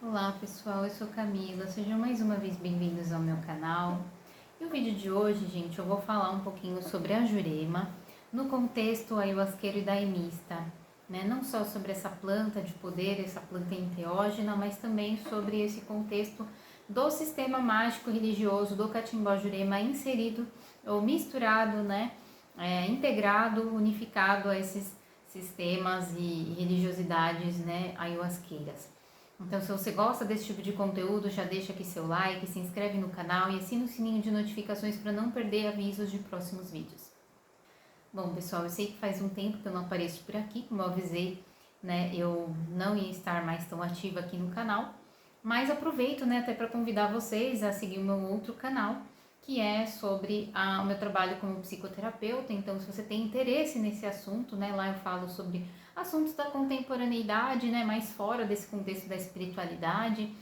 Olá pessoal, eu sou Camila, sejam mais uma vez bem-vindos ao meu canal. E o vídeo de hoje, gente, eu vou falar um pouquinho sobre a Jurema no contexto ayahuasqueiro e daimista, né? Não só sobre essa planta de poder, essa planta enteógena, mas também sobre esse contexto do sistema mágico religioso do Catimbó Jurema inserido ou misturado, né? Integrado, unificado a esses sistemas e religiosidades, né, ayahuasqueiras. Então, se você gosta desse tipo de conteúdo, já deixa aqui seu like, se inscreve no canal e assina o sininho de notificações para não perder avisos de próximos vídeos. Bom, pessoal, eu sei que faz um tempo que eu não apareço por aqui, como eu avisei, né, eu não ia estar mais tão ativa aqui no canal, mas aproveito, né, até para convidar vocês a seguir o meu outro canal, que é sobre o meu trabalho como psicoterapeuta. Então, se você tem interesse nesse assunto, né, lá eu falo sobre assuntos da contemporaneidade, né, mais fora desse contexto da espiritualidade,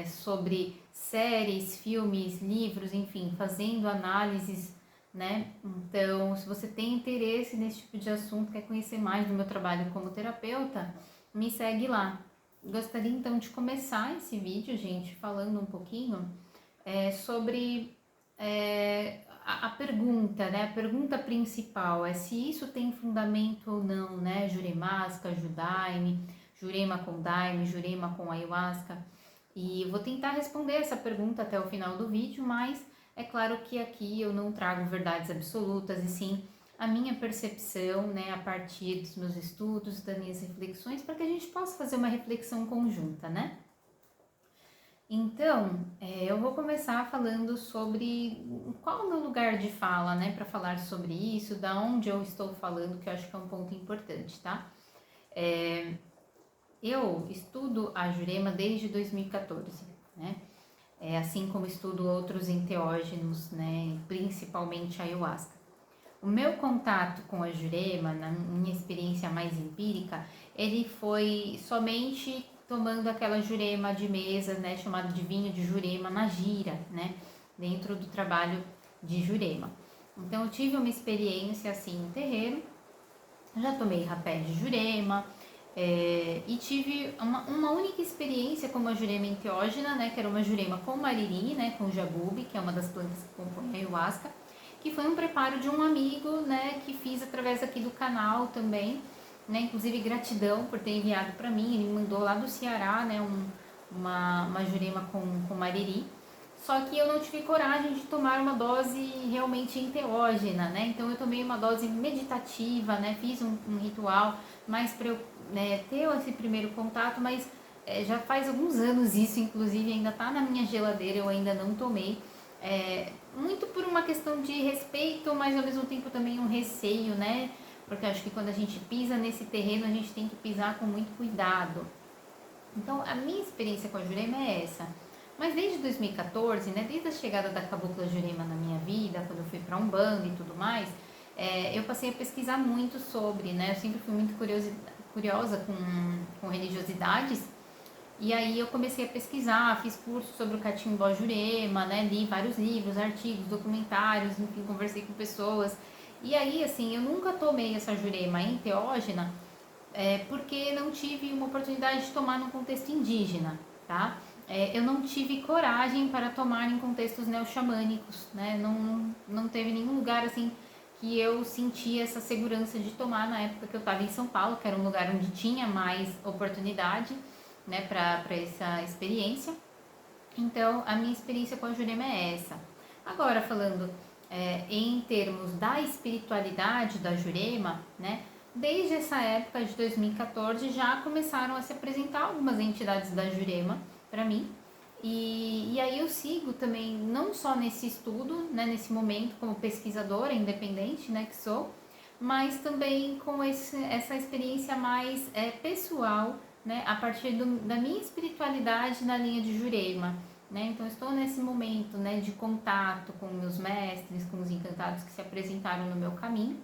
sobre séries, filmes, livros, enfim, fazendo análises, né? Então, se você tem interesse nesse tipo de assunto, quer conhecer mais do meu trabalho como terapeuta, me segue lá. Gostaria então de começar esse vídeo, gente, falando um pouquinho sobre a pergunta, né? A pergunta principal é se isso tem fundamento ou não, né? Juremasca, Judaime, Jurema com Daime, Jurema com Ayahuasca. E eu vou tentar responder essa pergunta até o final do vídeo, mas é claro que aqui eu não trago verdades absolutas, e sim a minha percepção, né, a partir dos meus estudos, das minhas reflexões, para que a gente possa fazer uma reflexão conjunta, né? Então, eu vou começar falando sobre qual é o meu lugar de fala, né, para falar sobre isso, da onde eu estou falando, que eu acho que é um ponto importante, tá? Eu estudo a Jurema desde 2014, né? Assim como estudo outros enteógenos, né, principalmente a ayahuasca. O meu contato com a Jurema, na minha experiência mais empírica, ele foi somente tomando aquela Jurema de mesa, né, chamado de vinho de Jurema na gira, né, dentro do trabalho de Jurema. Então eu tive uma experiência assim em terreiro, já tomei rapé de Jurema, e tive uma única experiência com uma Jurema enteógena, né, que era uma Jurema com mariri, né, com jagube, que é uma das plantas que compõe a ayahuasca, que foi um preparo de um amigo, né, que fiz através aqui do canal também, né, inclusive gratidão por ter enviado para mim. Ele mandou lá do Ceará, né, uma Jurema com mariri, só que eu não tive coragem de tomar uma dose realmente enteógena, né? Então eu tomei uma dose meditativa, né? Fiz um ritual mais para eu, né, ter esse primeiro contato, mas já faz alguns anos isso, inclusive ainda tá na minha geladeira, eu ainda não tomei. Muito por uma questão de respeito, mas ao mesmo tempo também um receio, né? Porque acho que quando a gente pisa nesse terreno, a gente tem que pisar com muito cuidado. Então, a minha experiência com a Jurema é essa. Mas desde 2014, né, desde a chegada da Cabocla Jurema na minha vida, quando eu fui para Umbanda e tudo mais, eu passei a pesquisar muito sobre, né? Eu sempre fui muito curiosa com religiosidades. E aí eu comecei a pesquisar, fiz curso sobre o Catimbó Jurema, né? Li vários livros, artigos, documentários, enfim, conversei com pessoas. E aí, assim, eu nunca tomei essa Jurema enteógena, porque não tive uma oportunidade de tomar num contexto indígena, tá? Eu não tive coragem para tomar em contextos neo-xamânicos, né? Não teve nenhum lugar assim que eu sentia essa segurança de tomar na época que eu estava em São Paulo, que era um lugar onde tinha mais oportunidade, né, para essa experiência. Então, a minha experiência com a Jurema é essa. Agora, falando em termos da espiritualidade da Jurema, né? Desde essa época de 2014 já começaram a se apresentar algumas entidades da Jurema para mim. E aí eu sigo também, não só nesse estudo, né, nesse momento como pesquisadora independente, né, que sou, mas também com essa experiência mais pessoal, né, a partir da minha espiritualidade na linha de Jurema. Né? Então estou nesse momento, né, de contato com meus mestres, com os encantados que se apresentaram no meu caminho.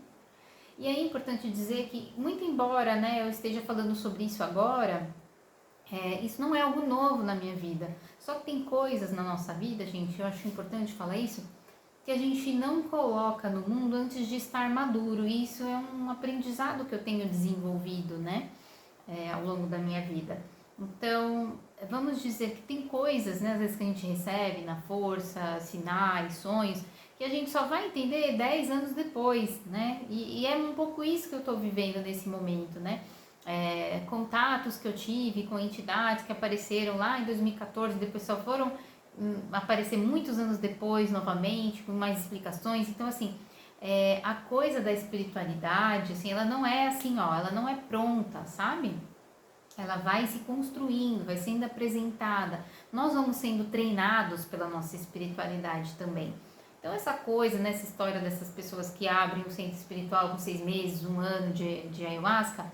E é importante dizer que, muito embora, né, eu esteja falando sobre isso agora, isso não é algo novo na minha vida. Só que tem coisas na nossa vida, gente, eu acho importante falar isso, que a gente não coloca no mundo antes de estar maduro. E isso é um aprendizado que eu tenho desenvolvido, né, ao longo da minha vida. Então, vamos dizer que tem coisas, né, às vezes que a gente recebe na força, sinais, sonhos, que a gente só vai entender 10 anos depois, né? E é um pouco isso que eu estou vivendo nesse momento, né? Contatos que eu tive com entidades que apareceram lá em 2014, depois só foram aparecer muitos anos depois novamente, com mais explicações. Então, assim, a coisa da espiritualidade, assim, ela não é assim, ó, ela não é pronta, sabe? Ela vai se construindo, vai sendo apresentada. Nós vamos sendo treinados pela nossa espiritualidade também. Então, essa coisa, nessa história dessas pessoas que abrem um centro espiritual com 6 meses, um ano de ayahuasca,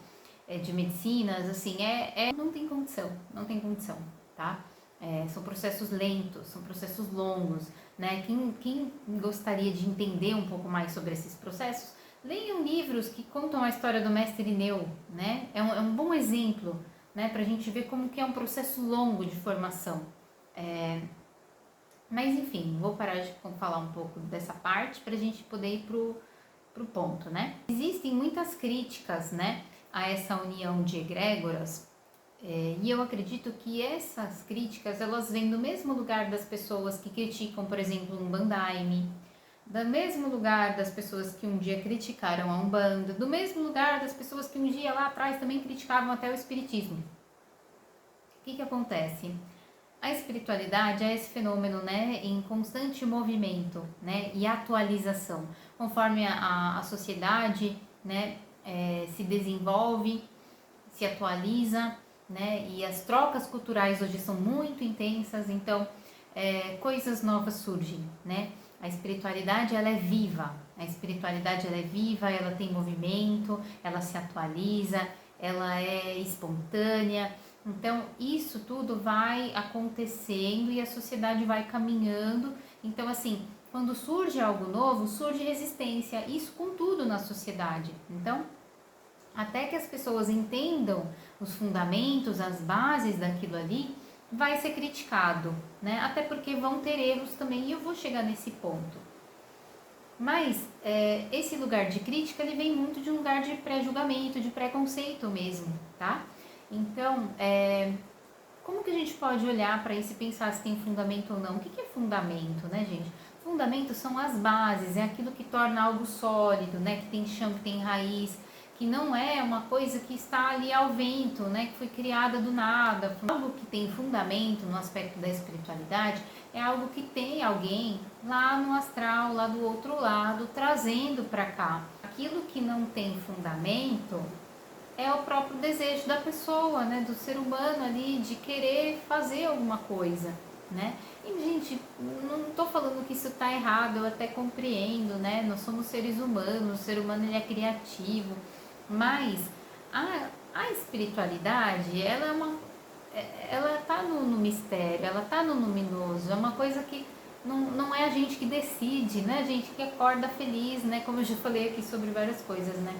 de medicinas, assim, não tem condição, não tem condição, tá? São processos lentos, são processos longos, né? Quem gostaria de entender um pouco mais sobre esses processos, leiam livros que contam a história do mestre Irineu, né? É um bom exemplo, né? Para a gente ver como que é um processo longo de formação. Mas enfim, vou parar de falar um pouco dessa parte para a gente poder ir pro ponto, né? Existem muitas críticas, né, a essa união de egrégoras, e eu acredito que essas críticas, elas vêm do mesmo lugar das pessoas que criticam, por exemplo, um Bandaime, do mesmo lugar das pessoas que um dia criticaram a Umbanda, do mesmo lugar das pessoas que um dia lá atrás também criticavam até o Espiritismo. O que acontece? A espiritualidade é esse fenômeno, né, em constante movimento, né, e atualização, conforme a sociedade, né, se desenvolve, se atualiza, né, e as trocas culturais hoje são muito intensas, então coisas novas surgem, né. A espiritualidade, ela é viva, a espiritualidade, ela é viva, ela tem movimento, ela se atualiza, ela é espontânea. Então, isso tudo vai acontecendo e a sociedade vai caminhando. Então, assim, quando surge algo novo, surge resistência, isso com tudo na sociedade. Então, até que as pessoas entendam os fundamentos, as bases daquilo ali, vai ser criticado, né? Até porque vão ter erros também, e eu vou chegar nesse ponto. Mas esse lugar de crítica, ele vem muito de um lugar de pré-julgamento, de preconceito mesmo, tá? Então, como que a gente pode olhar para isso e pensar se tem fundamento ou não? O que é fundamento, né, gente? Fundamento são as bases, é aquilo que torna algo sólido, né? Que tem chão, que tem raiz, que não é uma coisa que está ali ao vento, né? Que foi criada do nada. Algo que tem fundamento no aspecto da espiritualidade é algo que tem alguém lá no astral, lá do outro lado, trazendo para cá. Aquilo que não tem fundamento é o próprio desejo da pessoa, né, do ser humano ali, de querer fazer alguma coisa, né? E, gente, não estou falando que isso está errado, eu até compreendo, né? Nós somos seres humanos, o ser humano ele é criativo, mas a espiritualidade, ela tá no mistério, ela tá no luminoso, é uma coisa que não é a gente que decide, né? A gente que acorda feliz, né? Como eu já falei aqui sobre várias coisas, né?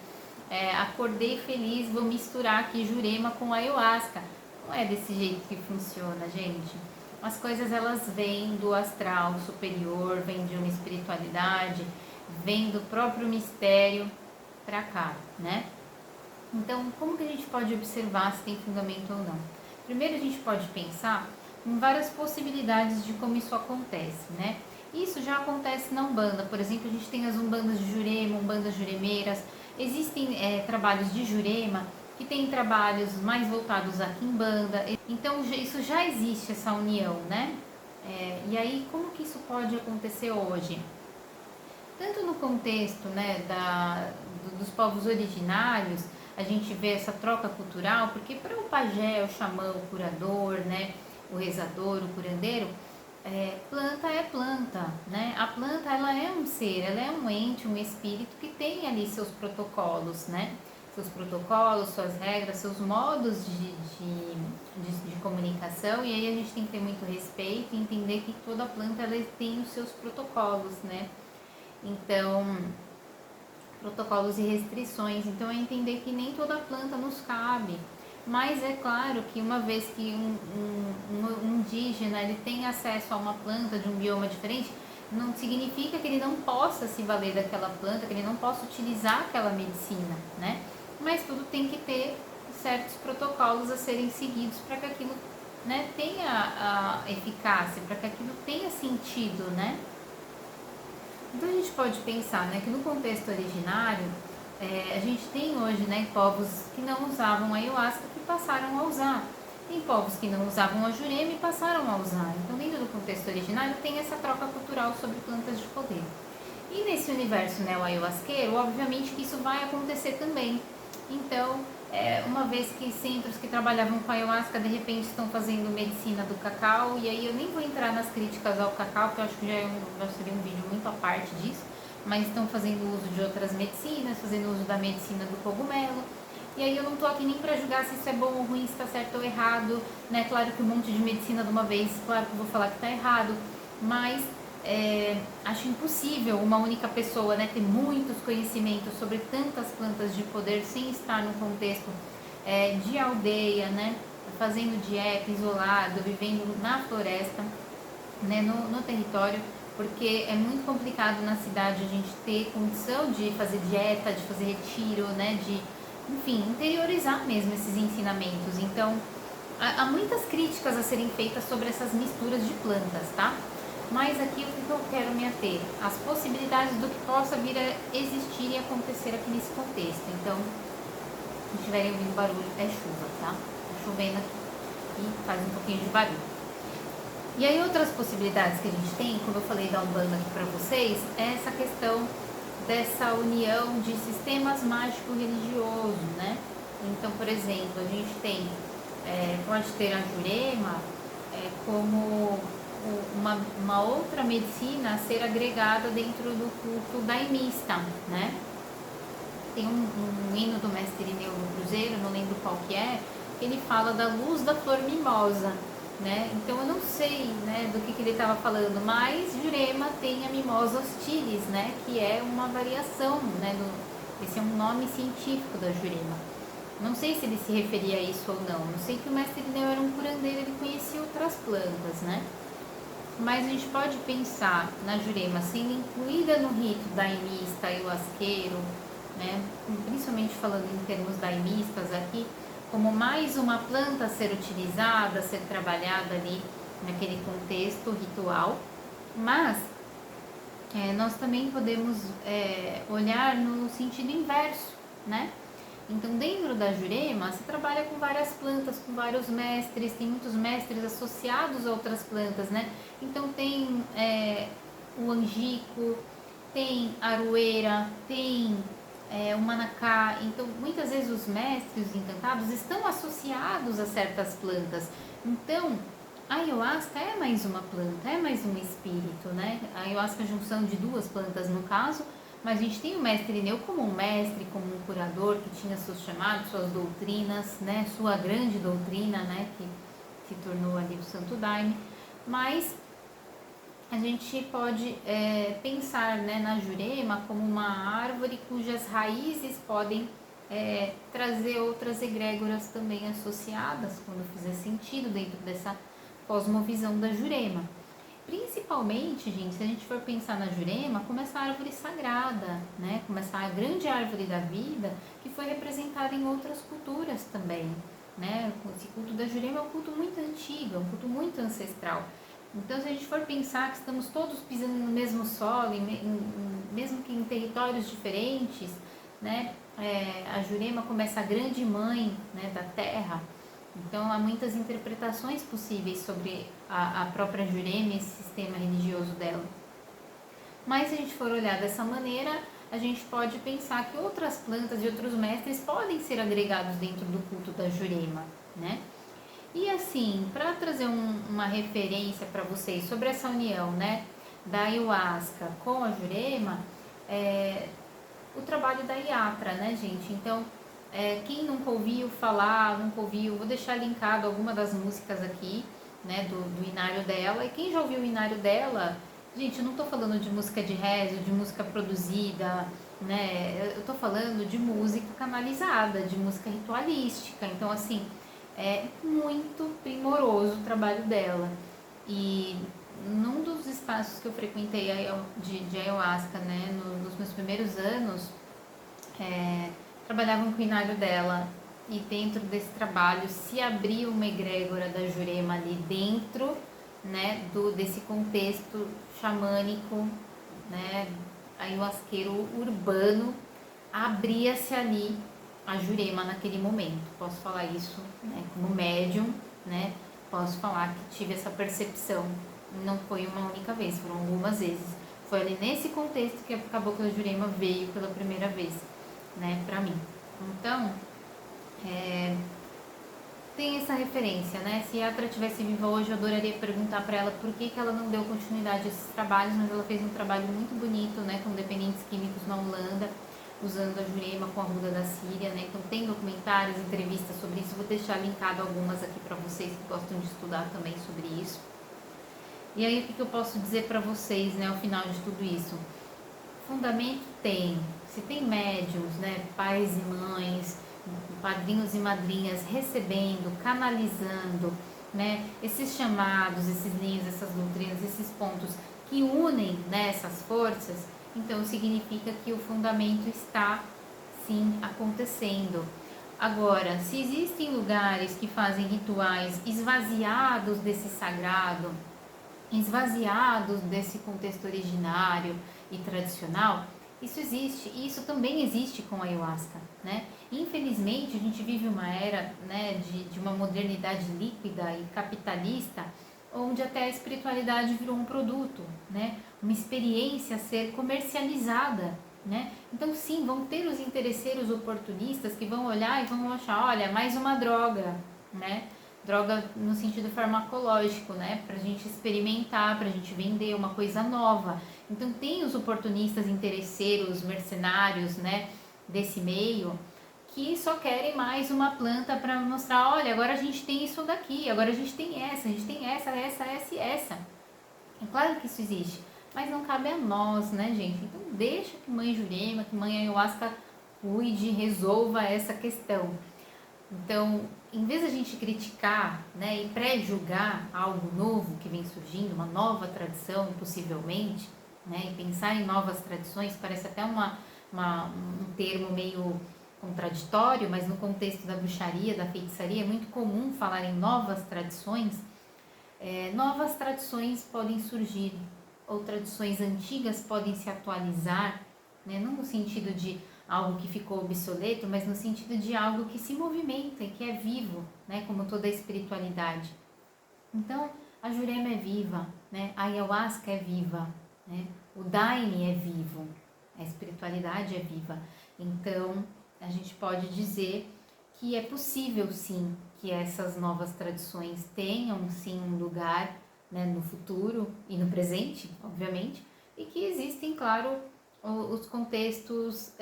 Acordei feliz, vou misturar aqui Jurema com Ayahuasca. Não é desse jeito que funciona, gente. As coisas, elas vêm do astral superior, vêm de uma espiritualidade, vêm do próprio mistério para cá, né? Então, como que a gente pode observar se tem fundamento ou não? Primeiro, a gente pode pensar em várias possibilidades de como isso acontece, né? Isso já acontece na Umbanda, por exemplo, a gente tem as Umbandas de Jurema, Umbandas juremeiras. Existem trabalhos de Jurema que tem trabalhos mais voltados à Quimbanda. Então, isso já existe, essa união, né? E aí, como que isso pode acontecer hoje? Tanto no contexto, né, dos povos originários, a gente vê essa troca cultural, porque para o pajé, o xamã, o curador, né, o rezador, o curandeiro, planta é planta, né? A planta, ela é um ser, ela é um ente, um espírito que tem ali seus protocolos, né? Seus protocolos, suas regras, seus modos de comunicação, e aí a gente tem que ter muito respeito e entender que toda planta, ela tem os seus protocolos, né? Então, protocolos e restrições, então é entender que nem toda planta nos cabe. Mas é claro que uma vez que um indígena ele tem acesso a uma planta de um bioma diferente, não significa que ele não possa se valer daquela planta, que ele não possa utilizar aquela medicina, né? Mas tudo tem que ter certos protocolos a serem seguidos para que aquilo né, tenha a eficácia, para que aquilo tenha sentido, né? Então a gente pode pensar, né, que no contexto originário, a gente tem hoje, né, povos que não usavam a ayahuasca que passaram a usar. Tem povos que não usavam a jurema e passaram a usar. Então, dentro do contexto originário, tem essa troca cultural sobre plantas de poder. E nesse universo neo-ayahuasqueiro, obviamente que isso vai acontecer também. Então, uma vez que centros que trabalhavam com ayahuasca de repente estão fazendo medicina do cacau, e aí eu nem vou entrar nas críticas ao cacau, porque eu acho que já seria um vídeo muito à parte disso, mas estão fazendo uso de outras medicinas, fazendo uso da medicina do cogumelo. E aí eu não tô aqui nem para julgar se isso é bom ou ruim, se está certo ou errado, né? Claro que um monte de medicina de uma vez, claro que eu vou falar que está errado, mas acho impossível uma única pessoa, né, ter muitos conhecimentos sobre tantas plantas de poder sem estar no contexto de aldeia, né, fazendo dieta, isolado, vivendo na floresta, né, no território, porque é muito complicado na cidade a gente ter condição de fazer dieta, de fazer retiro, né, de, enfim, interiorizar mesmo esses ensinamentos. Então, há muitas críticas a serem feitas sobre essas misturas de plantas, tá? Mas aqui o que eu quero me ater? As possibilidades do que possa vir a existir e acontecer aqui nesse contexto. Então, se estiverem ouvindo barulho, é chuva, tá? Tá chovendo aqui e faz um pouquinho de barulho. E aí outras possibilidades que a gente tem, como eu falei da Umbanda aqui para vocês, é essa questão dessa união de sistemas mágico-religioso, né? Então, por exemplo, a gente tem, pode ter a Jurema como uma outra medicina a ser agregada dentro do culto daimista, né? Tem um hino do mestre Irineu no Cruzeiro, não lembro qual que é, ele fala da luz da flor mimosa, né? Então eu não sei, né, do que ele estava falando, mas Jurema tem a Mimosa hostilis, né, que é uma variação, né, esse é um nome científico da Jurema. Não sei se ele se referia a isso ou não, não sei que o mestre Irineu era um curandeiro, ele conhecia outras plantas, né? Mas a gente pode pensar na Jurema sendo incluída no rito daimista, ayahuasqueiro, né? Principalmente falando em termos daimistas aqui, como mais uma planta a ser utilizada, a ser trabalhada ali naquele contexto ritual. Mas nós também podemos olhar no sentido inverso, né? Então, dentro da Jurema, se trabalha com várias plantas, com vários mestres, tem muitos mestres associados a outras plantas, né? Então, tem o angico, tem a aroeira, tem o manacá. Então, muitas vezes os mestres encantados estão associados a certas plantas. Então, a ayahuasca é mais uma planta, é mais um espírito, né? A ayahuasca é a junção de duas plantas no caso, mas a gente tem o mestre Irineu como um mestre, como um curador que tinha seus chamados, suas doutrinas, né? Sua grande doutrina, né? Que se tornou ali o Santo Daime. Mas a gente pode pensar, né, na Jurema como uma árvore cujas raízes podem trazer outras egrégoras também associadas, quando fizer sentido, dentro dessa cosmovisão da Jurema. Principalmente, gente, se a gente for pensar na Jurema como essa árvore sagrada, né? Como essa grande árvore da vida que foi representada em outras culturas também, né? Esse culto da Jurema é um culto muito antigo, é um culto muito ancestral. Então, se a gente for pensar que estamos todos pisando no mesmo solo, mesmo que em territórios diferentes, né? A Jurema como essa grande mãe, né, da terra. Então, há muitas interpretações possíveis sobre a própria Jurema e esse sistema religioso dela. Mas, se a gente for olhar dessa maneira, a gente pode pensar que outras plantas e outros mestres podem ser agregados dentro do culto da Jurema, né? E assim, para trazer uma referência para vocês sobre essa união, né, da ayahuasca com a Jurema, o trabalho da Iatra, né, gente? Então, quem nunca ouviu falar, nunca ouviu, vou deixar linkado alguma das músicas aqui, né, do inário dela. E quem já ouviu o inário dela, gente, eu não tô falando de música de rezo, de música produzida, né? Eu tô falando de música canalizada, de música ritualística. Então, assim, é muito primoroso o trabalho dela. E num dos espaços que eu frequentei de ayahuasca, né, nos meus primeiros anos, trabalhavam com o inário dela e dentro desse trabalho se abrir uma egrégora da Jurema ali dentro, né, desse contexto xamânico, né, ayahuasqueiro urbano, abria-se ali a Jurema naquele momento. Posso falar isso, né, como médium, né, posso falar que tive essa percepção. Não foi uma única vez, foram algumas vezes. Foi ali nesse contexto que a Cabocla Jurema veio pela primeira vez, né, pra mim. Então, tem essa referência, né? Se a Atra tivesse viva hoje, eu adoraria perguntar para ela por que ela não deu continuidade a esses trabalhos, mas ela fez um trabalho muito bonito, né, com dependentes químicos na Holanda, usando a Jurema com a ruda da Síria, né? Então tem documentários, entrevistas sobre isso, vou deixar linkado algumas aqui para vocês que gostam de estudar também sobre isso. E aí o que eu posso dizer para vocês, né, ao final de tudo isso? Fundamento tem, se tem médiums, né, pais e mães, padrinhos e madrinhas recebendo, canalizando, né, esses chamados, esses linhos, essas doutrinas, esses pontos que unem, né, essas forças, então significa que o fundamento está sim acontecendo. Agora, se existem lugares que fazem rituais esvaziados desse sagrado, esvaziados desse contexto originário e tradicional, isso existe, e isso também existe com a ayahuasca, né? Infelizmente, a gente vive uma era, né, de uma modernidade líquida e capitalista, onde até a espiritualidade virou um produto, né? Uma experiência a ser comercializada, né? Então, sim, vão ter os interesseiros oportunistas que vão olhar e vão achar, olha, mais uma droga, né? Droga no sentido farmacológico, né? Pra gente experimentar, pra gente vender uma coisa nova. Então tem os oportunistas, interesseiros, mercenários, né? Desse meio, que só querem mais uma planta para mostrar, olha, agora a gente tem isso daqui, agora a gente tem essa, essa e essa. É claro que isso existe, mas não cabe a nós, né, gente? Então deixa que mãe Jurema, que mãe Ayahuasca cuide, resolva essa questão. Então, em vez de a gente criticar, né, e pré-julgar algo novo que vem surgindo, uma nova tradição, possivelmente, né, e pensar em novas tradições, parece até um termo meio contraditório, mas no contexto da bruxaria, da feitiçaria, é muito comum falar em novas tradições. Novas tradições podem surgir, ou tradições antigas podem se atualizar, né, não no sentido de algo que ficou obsoleto, mas no sentido de algo que se movimenta e que é vivo, né, como toda a espiritualidade. Então, a Jurema é viva, né, a Ayahuasca é viva, né, o Daime é vivo, a espiritualidade é viva. Então, a gente pode dizer que é possível, sim, que essas novas tradições tenham, sim, um lugar, né, no futuro e no presente, obviamente, e que existem, claro, os contextos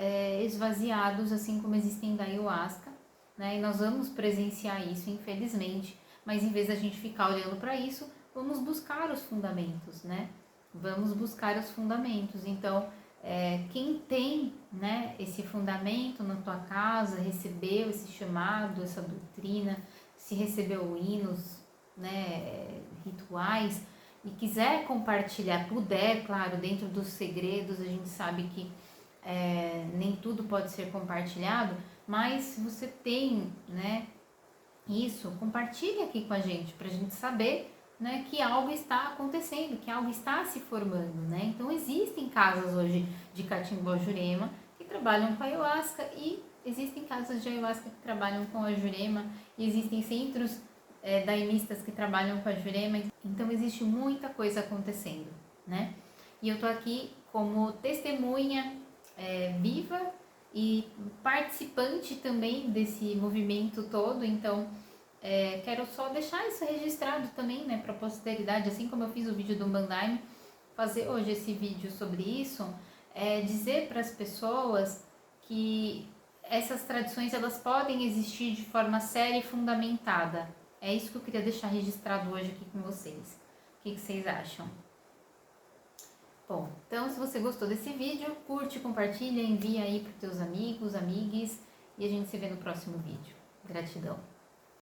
esvaziados, assim como existem da ayahuasca, né? E nós vamos presenciar isso, infelizmente, mas em vez da gente ficar olhando para isso, vamos buscar os fundamentos, né? Vamos buscar os fundamentos. Então, quem tem, né, esse fundamento na tua casa, recebeu esse chamado, essa doutrina, se recebeu hinos, né, rituais, e quiser compartilhar, puder, claro, dentro dos segredos, a gente sabe que nem tudo pode ser compartilhado, mas se você tem, né, isso, compartilhe aqui com a gente, para a gente saber, né, que algo está acontecendo, que algo está se formando, né? Então existem casas hoje de Catimbó Jurema que trabalham com a ayahuasca e existem casas de ayahuasca que trabalham com a Jurema e existem centros daimistas que trabalham com a Jurema, então existe muita coisa acontecendo, né? E eu tô aqui como testemunha viva e participante também desse movimento todo, então quero só deixar isso registrado também, né, para a posteridade, assim como eu fiz o vídeo do Bandaime, fazer hoje esse vídeo sobre isso, dizer para as pessoas que essas tradições elas podem existir de forma séria e fundamentada. É isso que eu queria deixar registrado hoje aqui com vocês. O que vocês acham? Bom, então se você gostou desse vídeo, curte, compartilha, envia aí para os teus amigos, amigues e a gente se vê no próximo vídeo. Gratidão!